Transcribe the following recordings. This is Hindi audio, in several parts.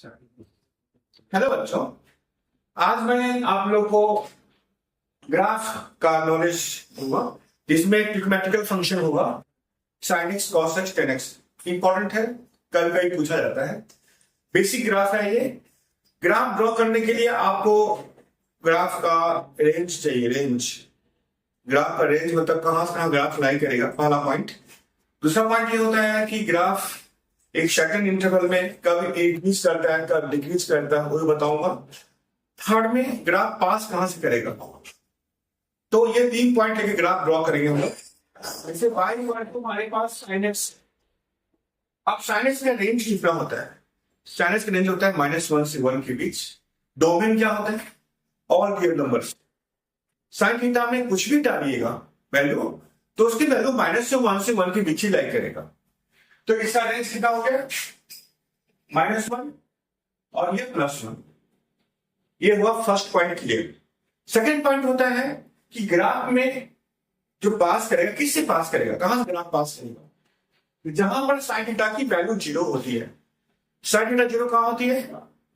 हेलो बच्चों, आज मैं आप लोग को ग्राफ का नॉलेज दूंगा जिसमें ट्रिग्नोमेट्रिकल फंक्शन होगा sin x cos x tan x। Important है, कल कहीं पूछा जाता है। बेसिक ग्राफ है ये। ग्राफ ड्रॉ करने के लिए आपको ग्राफ का रेंज चाहिए। रेंज, ग्राफ का रेंज मतलब कहां से कहां ग्राफ लाई करेगा, पहला पॉइंट। दूसरा पॉइंट ये होता है कि ग्राफ एक सेकंड इंटरवल में कब इंक्रीज करता है कब डिक्रीज करता है, वो बताऊंगा। थर्ड में ग्राफ पास कहां से करेगा। तो ये 3 पॉइंट लेके ग्राफ ड्रॉ करेंगे हम लोग। जैसे y इक्वल टू हमारे पास sin x। अब sin x का रेंज कितना होता है? sin x का रेंज होता है -1 से 1 के बीच। डोमेन क्या होता है? All real numbers. sin theta में कुछ भी डालिएगा वैल्यू, तो उसकी वैल्यू -1 से 1 के बीच ही लाई करेगा। तो इसका रेंज कितना हो गया? -1 और ये +1। ये हुआ first point clear. Second point होता है कि ग्राफ में जो पास करेगा, किससे पास करेगा, कहां से ग्राफ पास करेगा? जहां पर sin थीटा की वैल्यू 0 होती है। sin थीटा 0 कहां होती है?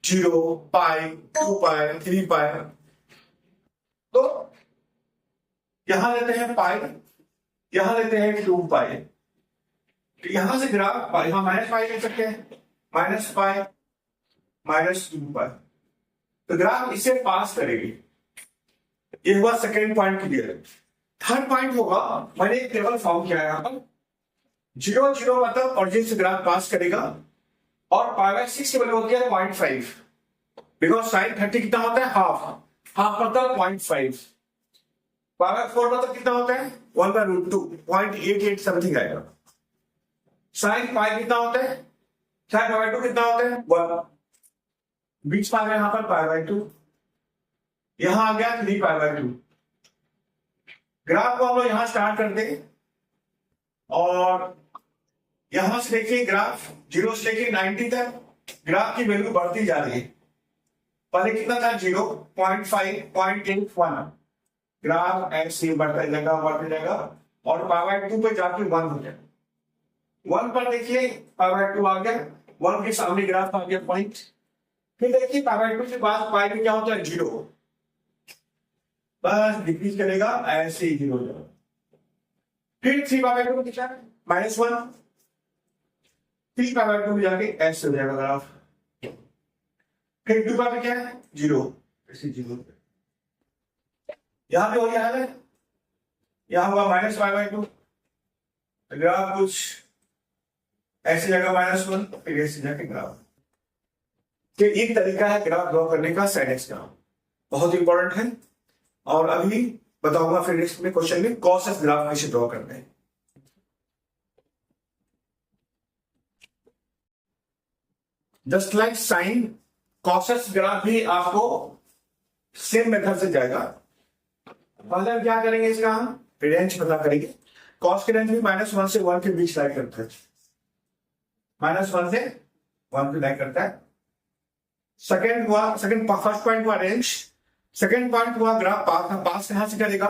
0, पाई, 2 पाई, 3 पाई। तो यहां लेते हैं पाई, यहां लेते हैं 2 पाई। तो यहां से ग्राफ यहां -पाई ले सकते हैं, -पाई, -2 पाई। तो ग्राफ इसे पास करेगी। ये हुआ second point clear. Third point होगा, मैंने एक टेबल फॉर्म किया है यहां पर। 0 0 मतलब ओरिजिन से ग्राफ पास करेगा, और π/6 की वैल्यू होती है 0.5। बिकॉज sin 30 कितना होता है? हाफ मतलब 0.5। π/4 मतलब कितना होता है? 1/√2, 0.88 समथिंग आएगा। sin पाई कितना होता है? sin π/2 कितना होता है? 1। बीच में आ गया यहां पर π/2, यहां आ गया 3π/2। ग्राफ को हम लोग यहां स्टार्ट कर दें, और यहां से देखिए ग्राफ 0 से लेके 90 तक ग्राफ की वैल्यू बढ़ती जा रही है। पहले कितना था? 0, 0.5, 0.81। ग्राफ ऐसे बढ़ता जाएगा, और π/2 पे जाके 1 हो जाएगा। 1 पर देखिए π/2 आ गया, 1 के सामने ग्राफ आ गया पॉइंट। फिर देखिए π/2 के बाद पाई में क्या होता है? 0। बस डिक्रीज करेगा, ऐसे ही 0 हो जाएगा। फिर 3π/2 को दिखा -1, 3π/2 जाके ऐसे हो जाएगा ग्राफ। फिर 2 पे क्या है? 0, ऐसे 0। यहां पे हो गया है, यहां होगा -π/2। ग्राफ कुछ ऐसी जगह -1, फिर ऐसी जाके ग्राफ। तो एक तरीका है ग्राफ ड्रॉ करने का sin x का, बहुत इंपॉर्टेंट है। और अभी बताऊंगा फिर नेक्स्ट में क्वेश्चन में cos x ग्राफ कैसे ड्रॉ करते हैं। Just like sin, cos x graph भी आपको सेम मेथड से जाएगा। पहले हम क्या करेंगे, इसका हम रेंज पता करेंगे। cos की रेंज भी -1 से 1 के बीच लाई करता है। -1 से 1 की लाई करता है। फर्स्ट पॉइंट हुआ रेंज। सेकेंड पॉइंट हुआ ग्राफ पास कहां से करेगा?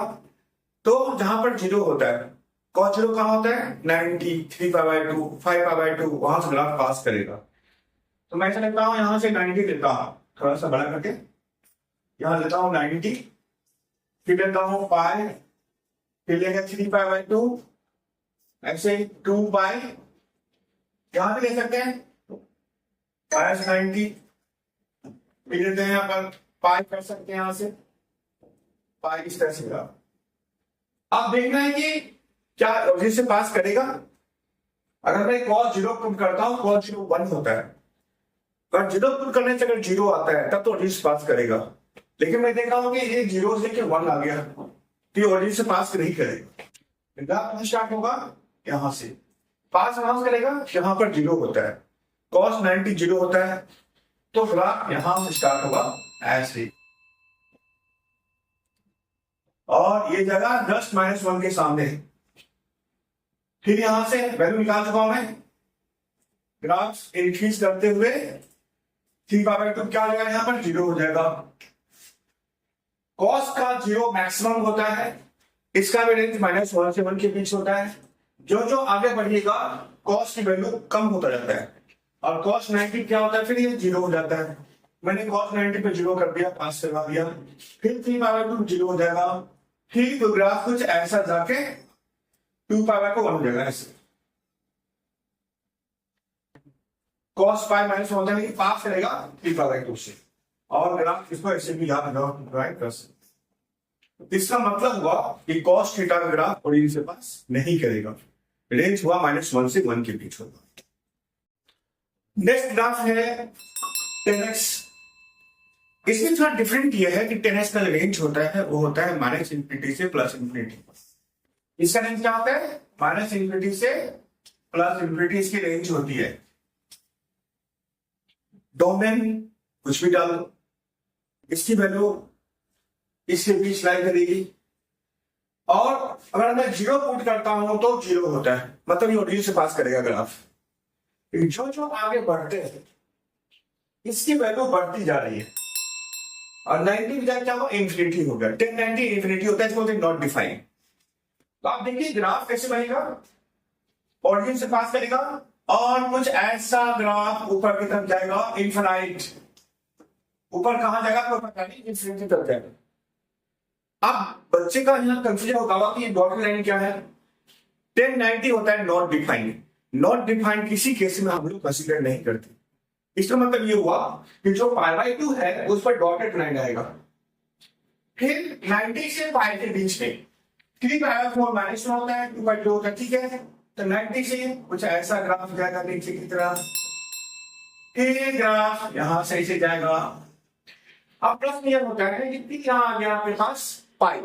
तो जहां पर 0 होता है, cos 0 कहां होता है? 90, 3π/2, 5π/2, वहां से ग्राफ पास करेगा। तो मैं ऐसा लेता हूं, यहां से 90 लेता हूं, थोड़ा सा बड़ा करके यहां लेता हूं 90, फिर लेता हूं पाई, फिर लेगा 3π/2, ऐसे 2 पाई। यहां भी ले सकते हैं -90, फिर लेते हैं यहां पर पाई, कर सकते हैं यहां से पाई, इस तरह से ग्राफ। अब देखना है कि क्या ओरिजिन से पास करेगा। अगर मैं cos 0 पुट करता हूं, cos 0 1 होता है, पर 0 पुट करने से अगर 0 आता है तब तो ओरिजिन से पास करेगा। लेकिन मैं देखा हूं कि ये 0 से 1 आ गया, तो ये ओरिजिन से पास नहीं करेगा। ग्राफ कहां स्टार्ट होगा? यहां से पास कहां करेगा? यहां पर 0 होता है, cos 90 0 होता है, तो ग्राफ यहां से स्टार्ट होगा ऐसे। और ये जगह जस्ट -1 के सामने है। फिर यहां से वैल्यू निकाल चुका हूं मैं। ग्राफ इंक्रीज करते हुए 3π/2 क्या हो जाएगा? यहां पर 0 हो जाएगा। cos का 0 मैक्सिमम होता है, इसका भी रेंज -1 से 1 के बीच होता है। जो जो आगे बढ़ेगा cos की वैल्यू कम होता जाता है। और cos 90 क्या होता है, फिर ये 0 हो जाता है। मैंने cos 90 पे 0 कर दिया, 5 से लगा दिया, फिर 3/2 0 हो जाएगा। फिर तो ग्राफ कुछ ऐसा जाके 2/1 हो जाएगा ऐसे। cos पाई माइनस होता है, लेकिन पास करेगा 3/2 से, और ग्राफ इसको ऐसे भी याद ड्राइंग कर सकते। इसका मतलब हुआ कि cos थीटा का ग्राफ ओरिजिन से पास नहीं करेगा, रेंज हुआ -1 से 1 के बीच होगा। नेक्स्ट ग्राफ है 10x। इसमें थोड़ा डिफरेंट ये है कि 10x का रेंज होता है वो होता है -∞ से +∞। इसका रेंज क्या होता है, -∞ से +∞, इसकी रेंज होती है। डोमेन कुछ भी डालो, इसकी वैल्यू इसके बीच लाई करेगी, और अगर मैं 0 पुट करता हूं तो 0 होता है, मतलब ये ओरिजिन से पास करेगा ग्राफ। जो जो आगे बढ़ते हैं इसकी वैल्यू बढ़ती जा रही है, और 90 की जगह क्या हो, इंफिनिटी हो गया। 1090 इंफिनिटी होता है, इसको बोलते हैं नॉट डिफाइन। तो आप देखिए ग्राफ कैसे बनेगा, ओरिजिन से पास करेगा और कुछ ऐसा ग्राफ ऊपर की तरफ जाएगा, इनफिनाइट। ऊपर कहां जाएगा आपको पता नहीं, इंफिनिटी तक जाएगा। अब बच्चे का यहां कंफ्यूजन होता होगा कि डॉटेड लाइन क्या है। 1090 होता है नॉट डिफाइंड। नॉट डिफाइंड किसी केस में हम लोग कंसीडर नहीं करते। इसका मतलब ये हुआ कि जो π/2 है उस पर डॉटेड लाइन आएगा। फिर 90 से पाई के बीच में 3/4 -1 होता है, 2/2 होता है, ठीक है। तो 90 से कुछ ऐसा ग्राफ जाएगा नीचे की तरफ, फिर ग्राफ यहां से ऐसे जाएगा। अब प्रश्न यह होता है कि यहां आ गया आपके पास पाई,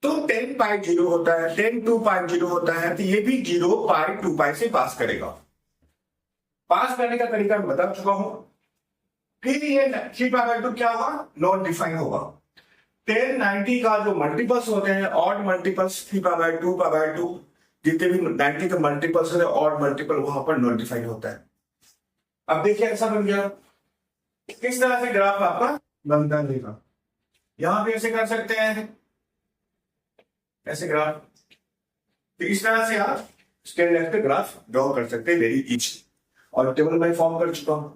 तो 10π0 होता है, 10 2π0 होता है, तो ये भी 0π2π से पास करेगा। पास करने का तरीका मैं बता चुका हूं। फिर ये 3/2 क्या होगा, नॉट डिफाइन होगा। 1090 का जो मल्टीपल्स होते हैं, ऑड मल्टीपल्स 3/2 π/2, जितने भी 90 के मल्टीपल्स होते हैं ऑड मल्टीपल, वहां पर नॉट डिफाइन होता है। अब देखिए ऐसा बन गया, किस तरह से ग्राफ आपका बनता रहेगा। यहां भी ऐसे कर सकते हैं, ऐसे ग्राफ, तो इस तरह से आप स्ट्रेट लाइन पे ग्राफ ड्रॉ कर सकते हैं वेरी इजी, और टेबल मैं फॉर्म कर चुका हूं।